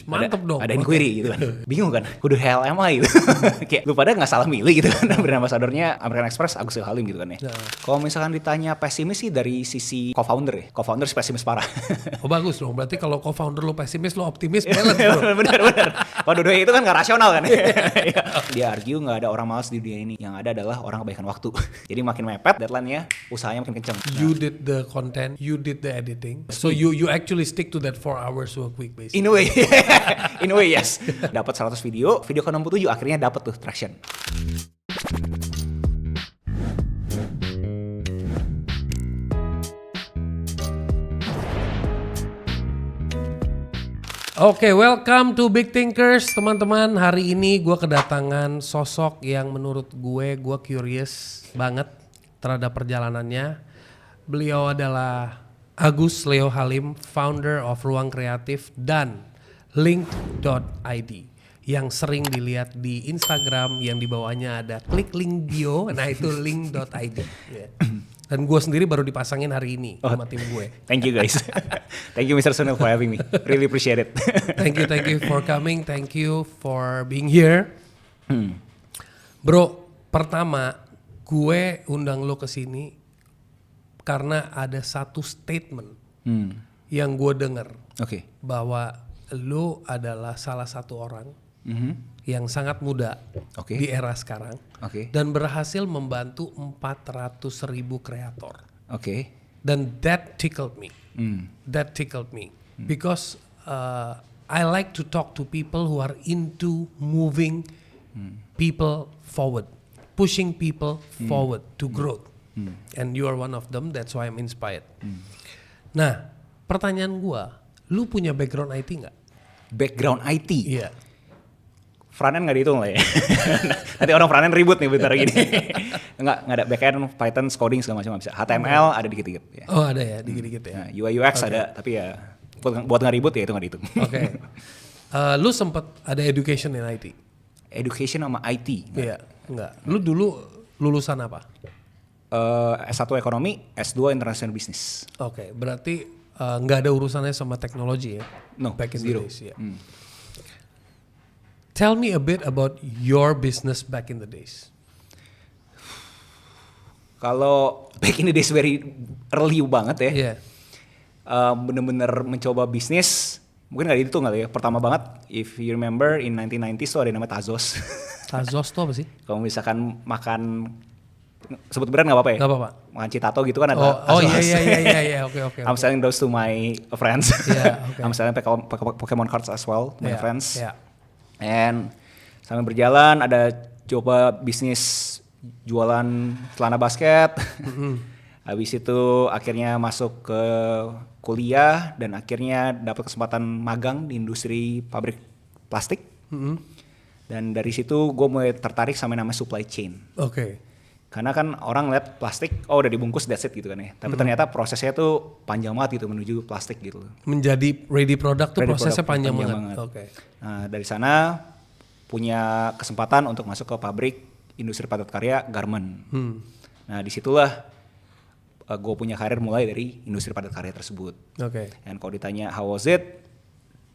Mantep dong. Ada inquiry gitu kan. Bingung kan, who the hell am I gitu. Kayak lu pada gak salah milih gitu kan. Brand ambassador-nya American Express, Agus Halim gitu kan ya. Kalau misalkan ditanya pesimis sih dari sisi co-founder ya. Co-founder sih pesimis parah. Oh bagus dong, berarti kalau co-founder lo pesimis, lo optimis, balance bro. Bener. Kalau dua-duanya itu kan gak rasional kan. Dia argue gak ada orang malas di dunia ini. Yang ada adalah orang kebaikan waktu. Jadi makin mepet deadline-nya, usahanya makin kenceng. You did the content, you did the editing. So you actually stick to that 4 hours work week basically. In a way yes. Dapat 100 video ke-67 akhirnya dapat tuh traction. Oke, welcome to Big Thinkers teman-teman. Hari ini gue kedatangan sosok yang menurut gue curious banget terhadap perjalanannya. Beliau adalah Agus Leo Halim, founder of Ruang Kreatif dan Link.id yang sering dilihat di Instagram yang di bawahnya ada klik link bio, nah itu Link.id. Yeah. Dan gue sendiri baru dipasangin hari ini sama tim gue. Thank you guys. Thank you Mr. Sunil for having me. Really appreciate it. Thank you for coming. Thank you for being here. Bro, pertama gue undang lo ke sini karena ada satu statement yang gue denger. Bahwa lo adalah salah satu orang yang sangat muda di era sekarang dan berhasil membantu 400.000 kreator. Dan that tickled me. That tickled me because I like to talk to people who are into moving people forward, pushing people forward to growth. And you are one of them. That's why I'm inspired. Nah, pertanyaan gua, lu punya background IT nggak? Background IT? Iya. Frontend nggak dihitung lah ya. Nanti orang frontend ribut nih bentar gini. Nggak ada backend, Python, coding segala macam bisa. HTML ada dikit-dikit. Ya. Oh ada ya, dikit-dikit ya. Nah, UI UX ada, tapi ya buat nggak ribut ya itu nggak dihitung. Lu sempet ada education in IT? Education sama IT? Iya, enggak. Lu dulu lulusan apa? S1 ekonomi, S2 international business. Berarti nggak ada urusannya sama teknologi ya? No, back in zero. The days, ya. Tell me a bit about your business back in the days. Kalau back in the days very early banget ya. Yeah. Bener-bener mencoba bisnis, mungkin nggak dihitung kali ya. Pertama banget, if you remember in 1990s tuh ada yang namanya Tazos. Tazos tuh apa sih? Kalau misalkan makan, sebut brand nggak apa-apa ya? Nggak apa-apa. Makan Citato gitu kan ada Oh Tazos. iya, oke. I'm selling those to my friends. Yeah, okay. I'm selling Pokemon cards as well to my friends. Yeah. And sambil berjalan ada coba bisnis jualan celana basket. Habis itu akhirnya masuk ke kuliah dan akhirnya dapat kesempatan magang di industri pabrik plastik. Dan dari situ gue mulai tertarik sama nama supply chain. Karena kan orang lihat plastik, oh udah dibungkus that's it gitu kan ya. Tapi ternyata prosesnya tuh panjang banget gitu menuju plastik gitu. Menjadi ready product tuh prosesnya panjang banget. Nah dari sana punya kesempatan untuk masuk ke pabrik industri padat karya garment. Nah disitulah gue punya karir mulai dari industri padat karya tersebut. Dan kalau ditanya how was it?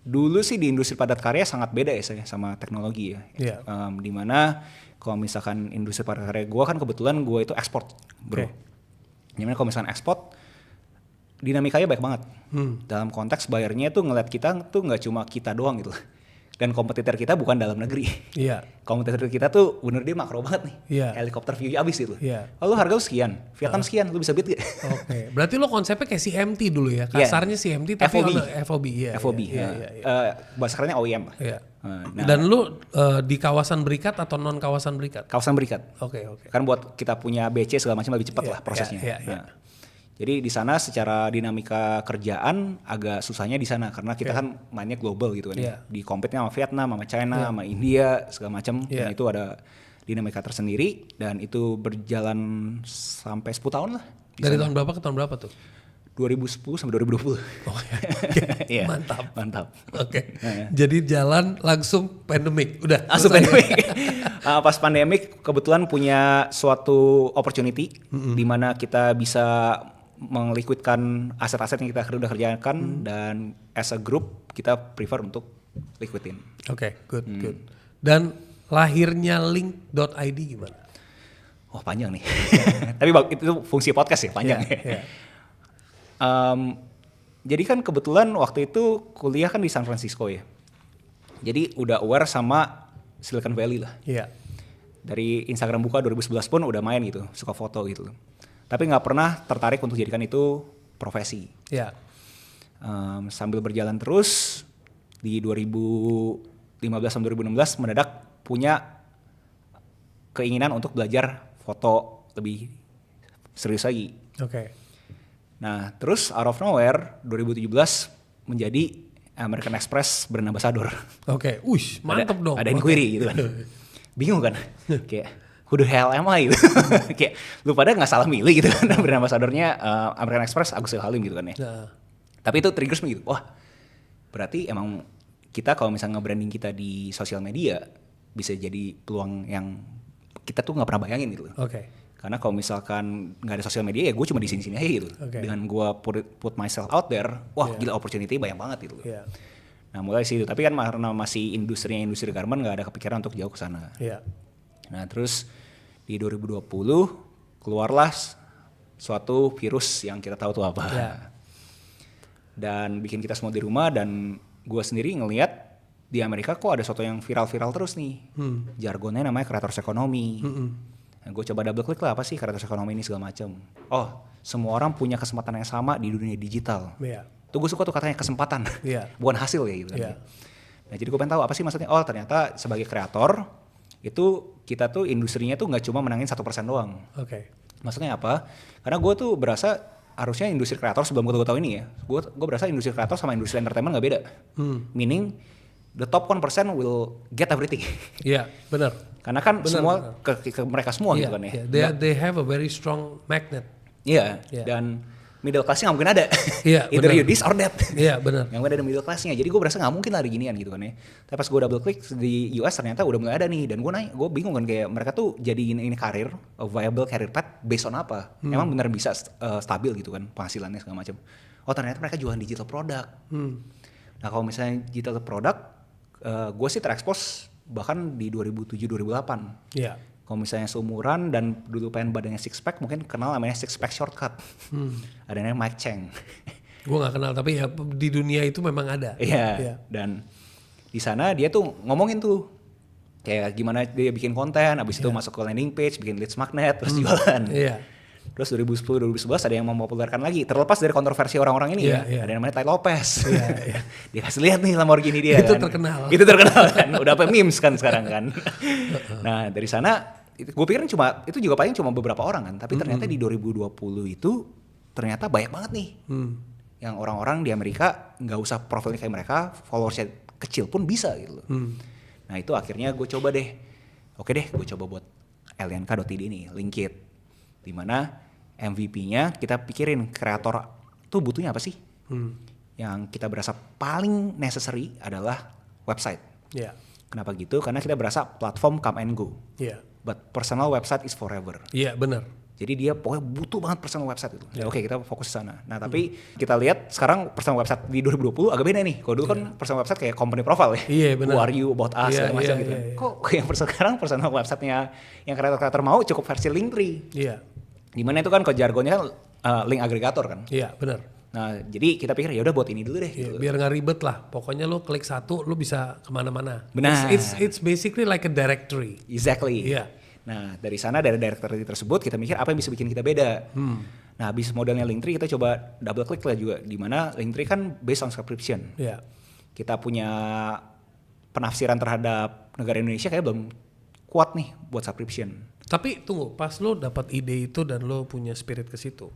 Dulu sih di industri padat karya sangat beda ya saya sama teknologi ya. Dimana kalau misalkan industri padat karya gue kan kebetulan gue itu ekspor bro. Dimana kalau misalkan ekspor dinamikanya baik banget. Dalam konteks bayarnya tuh ngeliat kita tuh nggak cuma kita doang gitu. Dan kompetitor kita bukan dalam negeri. Kompetitor kita tuh bener dia makro banget nih. Helikopter view abis gitu. Lalu harga lu sekian, Vietnam sekian, lu bisa beat gak? Berarti lo konsepnya kayak CMT dulu ya? Kasarnya CMT tapi FOB. FOB. Bahasa OEM. Nah, dan lu di kawasan berikat atau non kawasan berikat? Kawasan berikat. Kan buat kita punya BC segala macam lebih cepat lah prosesnya. Jadi di sana secara dinamika kerjaan agak susahnya di sana karena kita kan mainnya global gitu kan ya. Di compete-nya sama Vietnam, sama China, sama India segala macam. Dan itu ada dinamika tersendiri dan itu berjalan sampai 10 tahun lah. Dari tahun berapa ke tahun berapa tuh? 2010 sampai 2020. Mantap. Jadi jalan langsung pandemik. Udah. Langsung pandemik. Pas pandemik kebetulan punya suatu opportunity di mana kita bisa meliquidkan aset-aset yang kita udah kerjakan dan as a group kita prefer untuk liquidin. Oke, good. Dan lahirnya link.id gimana? Oh panjang nih. Tapi itu fungsi podcast ya, panjang ya. Jadi kan kebetulan waktu itu kuliah kan di San Francisco ya. Jadi udah aware sama Silicon Valley lah. Iya. Dari Instagram buka 2011 pun udah main gitu, suka foto gitu. Tapi nggak pernah tertarik untuk jadikan itu profesi. Iya. Sambil berjalan terus di 2015 sampai 2016 mendadak punya keinginan untuk belajar foto lebih serius lagi. Oke. Nah, terus out of nowhere 2017 menjadi American Express brand ambassador. Oke, mantep dong. Ada inquiry gitu kan. Bingung kan? Kayak who the hell am I gitu. Kayak lu pada nggak salah milih gitu kan. Brand ambassadornya American Express Agus Halim gitu kan ya. Nah. Tapi itu triggers me gitu. Wah, berarti emang kita kalau misalnya nge-branding kita di sosial media bisa jadi peluang yang kita tuh nggak pernah bayangin gitu. Oke. Karena kalau misalkan nggak ada sosial media ya gue cuma di sini-sini aja gitu. Okay. Dengan gue put myself out there, wah gila opportunity banyak banget gitu. Yeah. Nah mulai situ, tapi kan karena masih industri garment nggak ada kepikiran untuk jauh ke sana. Yeah. Nah terus di 2020 keluarlah suatu virus yang kita tahu tuh apa. Yeah. Dan bikin kita semua di rumah dan gue sendiri ngelihat di Amerika kok ada sesuatu yang viral-viral terus nih. Jargonnya namanya creators economy. Nah, gue coba double klik lah apa sih creators economy ini segala macam. Oh, semua orang punya kesempatan yang sama di dunia digital. Yeah. Tuh gue suka tuh katanya kesempatan, bukan hasil ya gitu. Yeah. Nah jadi gue pengen tahu apa sih maksudnya. Oh ternyata sebagai kreator itu kita tuh industrinya tuh nggak cuma menangin 1% doang. Oke. Maksudnya apa? Karena gue tuh berasa harusnya industri kreator sebelum gue tahu ini ya. Gue berasa industri kreator sama industri entertainment nggak beda. Meaning the top 1% will get everything. Iya, benar. Karena kan semua ke mereka semua gitu kan ya. They have a very strong magnet. Iya, dan middle class-nya nggak mungkin ada. Iya, either you this or that. Iya, benar. Nggak mungkin ada middle class-nya. Jadi gue berasa nggak mungkin lah ada ginian gitu kan ya. Tapi pas gue double klik di US ternyata udah mulai ada nih. Dan gue bingung kan kayak mereka tuh jadi ini karir, a viable career path based on apa. Emang benar bisa stabil gitu kan penghasilannya segala macam. Oh ternyata mereka jualan digital product. Nah kalau misalnya digital product, gue sih terekspos bahkan di 2007-2008. Iya. Kalau misalnya seumuran dan dulu pengen badannya six pack mungkin kenal namanya six pack shortcut. Ada namanya Mike Chang. Gue nggak kenal tapi ya di dunia itu memang ada. Iya. Dan di sana dia tuh ngomongin tuh kayak gimana dia bikin konten, abis itu masuk ke landing page, bikin leads magnet, terus jualan. Iya. Terus 2010-2011 ada yang mempopulerkan lagi. Terlepas dari kontroversi orang-orang ini ada yang namanya Tai Lopez. Dia kasih lihat nih Lamborghini dia. Itu kan. terkenal. Itu terkenal kan. Udah apa memes kan sekarang kan. Nah dari sana gue pikir itu juga paling cuma beberapa orang kan. Tapi ternyata di 2020 itu ternyata banyak banget nih. Yang orang-orang di Amerika nggak usah profilnya kayak mereka, followersnya kecil pun bisa gitu loh. Nah itu akhirnya gue coba deh. Oke deh gue coba buat lnk.id nih, Linkit. Dimana MVP-nya kita pikirin kreator tuh butuhnya apa sih? Yang kita berasa paling necessary adalah website. Yeah. Kenapa gitu? Karena kita berasa platform come and go. Yeah. But personal website is forever. Iya, benar. Jadi dia pokoknya butuh banget personal website itu. Yeah. Oke, kita fokus ke sana. Nah, tapi kita lihat sekarang personal website di 2020 agak beda nih. Kalau dulu kan personal website kayak company profile ya. Iya, benar. Who are you, about us, segala macam gitu. Kok yang sekarang personal website-nya yang kreator-kreator mau cukup versi Linktree. Iya. Dimana itu kan kalau jargonnya kan link agregator kan. Iya, benar. Nah, jadi kita pikir ya udah buat ini dulu deh. Iya, gitu. biar nggak ribet lah. Pokoknya lo klik satu, lo bisa kemana-mana. Benar. It's basically like a directory. Exactly. Iya. Nah, dari sana dari directory tersebut kita mikir apa yang bisa bikin kita beda. Nah, habis modelnya Linktree kita coba double klik lah juga. Dimana Linktree kan based on subscription. Iya. Kita punya penafsiran terhadap negara Indonesia kayak belum kuat nih buat subscription. Tapi tunggu, pas lo dapat ide itu dan lo punya spirit ke situ,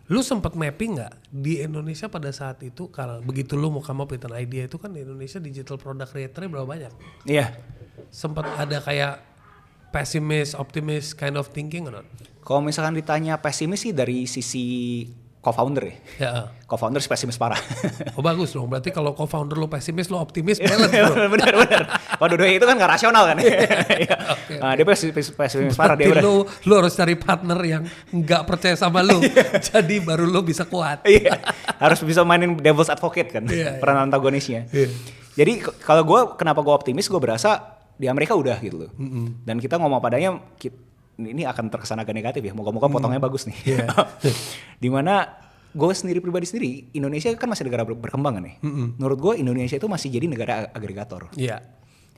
lo sempat mapping nggak di Indonesia pada saat itu kalau begitu lo mau come up with an idea itu kan di Indonesia digital product creator berapa banyak? Iya. Sempat ada kayak pesimis, optimis kind of thinking or not? Kalau misalkan ditanya pesimis sih dari sisi co-founder ya. Ya. Co-founder pesimis parah. Oh bagus dong, berarti kalau co-founder lo pesimis, lo optimis balance bro. Bener. Kalau dua-duanya itu kan gak rasional kan. Okay. Nah, dia pesimis parah. Dia lo harus cari partner yang gak percaya sama lo. Jadi baru lo bisa kuat. Harus bisa mainin devil's advocate kan, peran antagonisnya. Jadi kalau kenapa gue optimis, gue berasa di Amerika udah gitu loh. Dan kita ngomong padanya, ini akan terkesan agak negatif ya. Moga-moga potongnya bagus nih. Yeah. Dimana gue pribadi sendiri, Indonesia kan masih negara berkembang kan nih. Menurut gue Indonesia itu masih jadi negara agregator. Iya.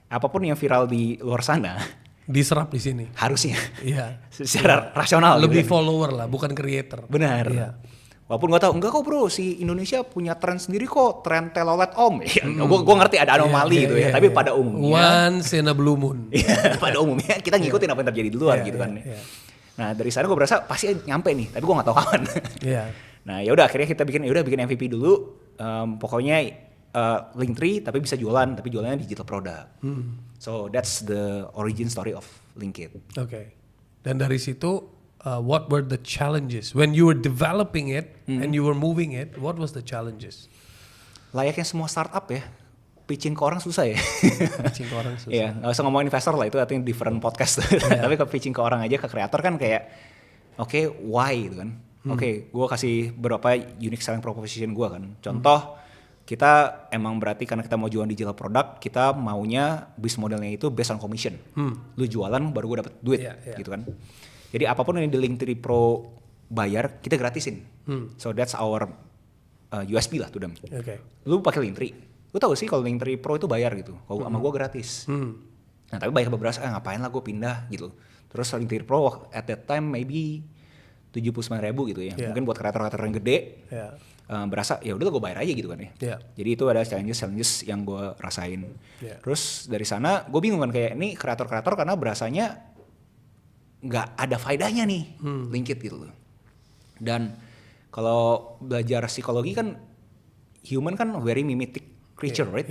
Apapun yang viral di luar sana diserap di sini. Harusnya. Iya. Secara rasional. Lebih gitu follower lah, bukan creator. Benar. Iya. Walaupun gue tahu enggak kok bro, si Indonesia punya tren sendiri kok, tren telolet om. Gue ngerti ada anomali gitu ya, tapi pada umumnya once in a blue moon. Pada umumnya kita ngikutin apa yang terjadi di luar gitu kan. Nah dari sana gue berasa pasti nyampe nih, tapi gue nggak tahu kapan. Nah ya udah akhirnya kita bikin MVP dulu. Pokoknya Linktree tapi bisa jualan, tapi jualannya digital product. So that's the origin story of Linkit. Oke. Dan dari situ what were the challenges when you were developing it and you were moving it? What was the challenges? Layaknya semua startup ya, pitching ke orang susah ya. Pitching ke orang susah. Iya, nggak usah ngomong investor lah, itu artinya different podcast. Tapi ke pitching ke orang aja, ke kreator kan kayak, oke, why gitu kan? Oke, gue kasih beberapa unique selling proposition gue kan. Contoh, kita emang berarti karena kita mau jualan digital product, kita maunya bisnis modelnya itu based on commission. Lu jualan baru gue dapet duit gitu kan. Jadi apapun yang di Linktree Pro bayar, kita gratisin. So that's our USP lah to them. Okay. Lu pakai Linktree, lu tahu sih kalau Linktree Pro itu bayar gitu. Kalau sama gue gratis. Nah tapi banyak beberapa ngapain lah gue pindah gitu. Terus Linktree Pro at that time maybe 79.000 gitu ya. Mungkin buat kreator-kreator yang gede berasa ya udah gue bayar aja gitu kan ya. Jadi itu ada challenges yang gue rasain. Terus dari sana gue bingung kan kayak ini kreator-kreator karena berasanya nggak ada faedahnya nih Linkit gitu loh. Dan kalau belajar psikologi kan human kan very mimetic creature, right?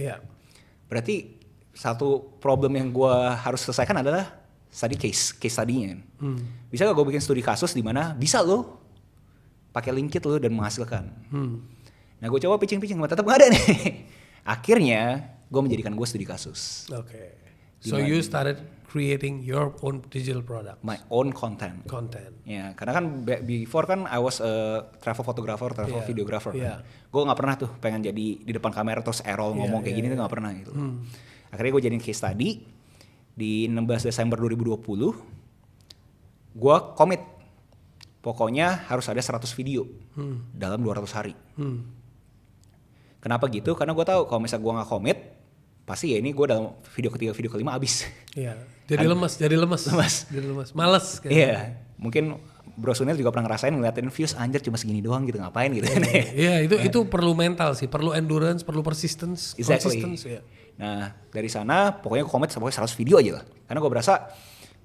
Berarti satu problem yang gue harus selesaikan adalah case study-nya. Bisa gak gue bikin studi kasus di mana bisa lo pakai Linkit lo dan menghasilkan. Nah gue coba pitching tetap nggak ada nih. Akhirnya gue menjadikan gue studi kasus. Okay. So you started creating your own digital product. My own content. Ya, karena kan before kan I was a travel photographer, videographer. Gue nggak pernah tuh pengen jadi di depan kamera terus ngomong kayak gini tuh nggak pernah gitu. Akhirnya gue jadiin case study di 16 Desember 2020. Gue komit, pokoknya harus ada 100 video dalam 200 hari. Kenapa gitu? Karena gue tahu kalau misalnya gue nggak komit, pasti ya ini gue dalam video ketiga, video kelima abis. Jadi lemes. Males. Iya, mungkin Bro Sunil juga pernah ngerasain ngeliatin views anjir cuma segini doang gitu, ngapain gitu. Iya, itu perlu mental sih, perlu endurance, perlu persistence. Exactly. Nah dari sana pokoknya gue komit pokoknya 100 video aja lah. Karena gue berasa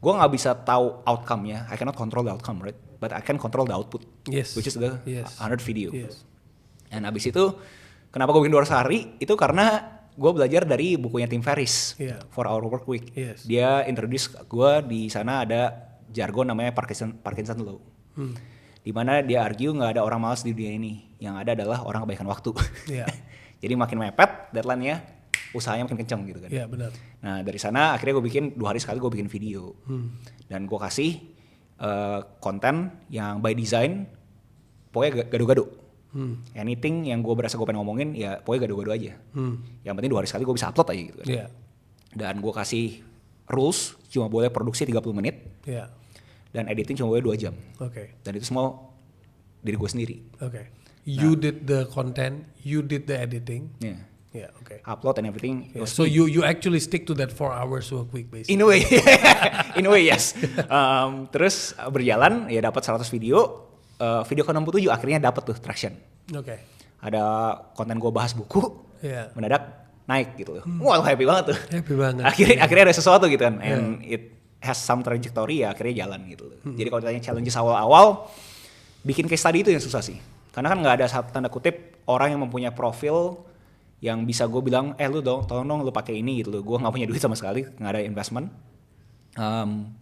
gue nggak bisa tahu outcome-nya. I cannot control the outcome, right? But I can control the output, which is the 100 video. Dan abis itu kenapa gue bikin 200 hari? Itu karena gue belajar dari bukunya Tim Ferriss, 4 Hour Work Week. Dia introduce gue di sana ada jargon namanya Parkinson Law. Dimana dia argue nggak ada orang malas di dunia ini, yang ada adalah orang kebaikan waktu. Jadi makin mepet deadline-nya, usahanya makin kenceng gitu kan. Iya benar. Nah dari sana akhirnya gue bikin 2 hari sekali gue bikin video. Dan gue kasih konten yang by design pokoknya gado-gado. Anything yang gue berasa gue pengen ngomongin ya pokoknya gado-gado aja. Yang penting 2 hari sekali gue bisa upload aja gitu kan. Dan gue kasih rules cuma boleh produksi 30 menit. Dan editing cuma boleh 2 jam. Dan itu semua diri gue sendiri. You did the content, you did the editing. Upload and everything. So you actually stick to that 4 hours work week basically. In a way yes. Terus berjalan ya dapat 100 video. Video ke-67 akhirnya dapat tuh traction. Ada konten gue bahas buku, mendadak naik gitu loh. Wah happy banget tuh. Akhirnya ada sesuatu gitu kan. And it has some trajectory ya akhirnya jalan gitu loh. Jadi kalau ditanya challenges awal-awal, bikin case study itu yang susah sih. Karena kan gak ada tanda kutip orang yang mempunyai profil yang bisa gue bilang, lu tolong dong lu pakai ini gitu loh. Gue gak punya duit sama sekali, gak ada investment.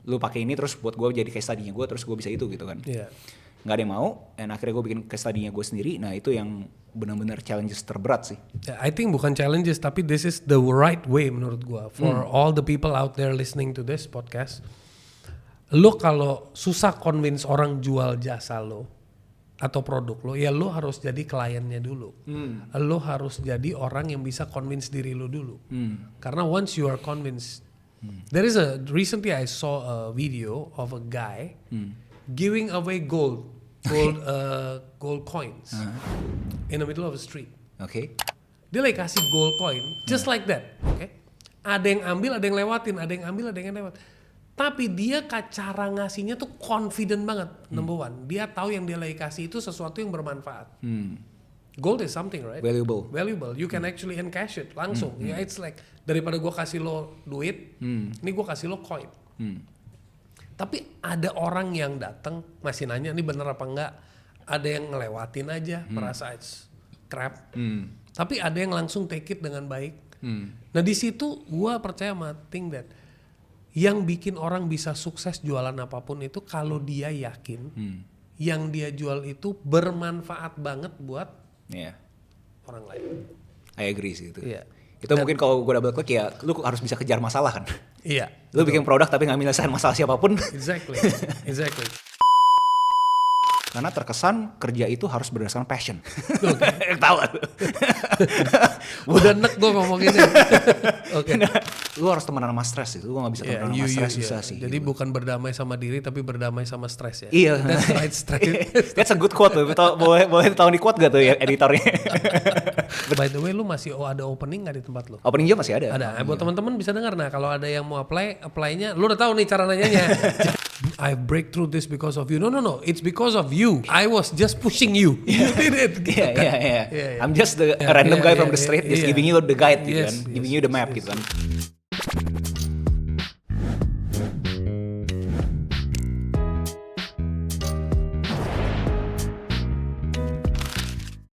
Lu pakai ini terus buat gue jadi case study-nya gue, terus gue bisa itu gitu kan. Nggak ada yang mau, dan akhirnya gue bikin case study-nya gue sendiri. Nah itu yang benar-benar challenges terberat sih. I think bukan challenges, tapi this is the right way menurut gue. For all the people out there listening to this podcast, lo kalau susah convince orang jual jasa lo, atau produk lo, ya lo harus jadi kliennya dulu. Lo harus jadi orang yang bisa convince diri lo dulu. Karena once you are convinced, recently I saw a video of a guy giving away gold coins in the middle of the street. Oke. Dia lagi kasih gold coin, just like that. Okay? Ada yang ambil, ada yang lewatin, ada yang ambil, ada yang lewat. Tapi dia cara ngasihnya tuh confident banget, number one. Dia tahu yang dia lagi kasih itu sesuatu yang bermanfaat. Gold is something, right? Valuable. You can actually encash it langsung. Ya, it's like daripada gue kasih lo duit, ini gue kasih lo coin. Tapi ada orang yang datang masih nanya, ini bener apa enggak? Ada yang ngelewatin aja, merasa it's crap. Tapi ada yang langsung take it dengan baik. Nah di situ gue percaya sama think that yang bikin orang bisa sukses jualan apapun itu kalau dia yakin yang dia jual itu bermanfaat banget buat orang lain. I agree sih itu. Itu mungkin kalau gue double click ya, lu harus bisa kejar masalah kan. Iya. Lu bikin produk tapi nggak menyelesaikan masalah siapapun. Exactly. Karena terkesan kerja itu harus berdasarkan passion. Tahu. Udah enek gue ngomonginnya. Oke. Lu harus temenan sama stres itu. Lu gak bisa temenan sama stres susah sih. Jadi gitu. Bukan berdamai sama diri tapi berdamai sama stres ya. Iya. That's right, straight. That's a good quote tuh. Boleh tahun di quote gak tuh ya editornya? By the way, lu masih ada opening gak di tempat lu? Opening juga masih ada. Ada. Buat teman-teman bisa dengar. Nah kalau ada yang mau apply-nya, lu udah tahu nih cara nanyanya. I break through this because of you. No. It's because of you. I was just pushing you. You did it. Yeah. I'm just a random guy from the street, just giving you the guide gitu kan. Giving you the map gitu kan.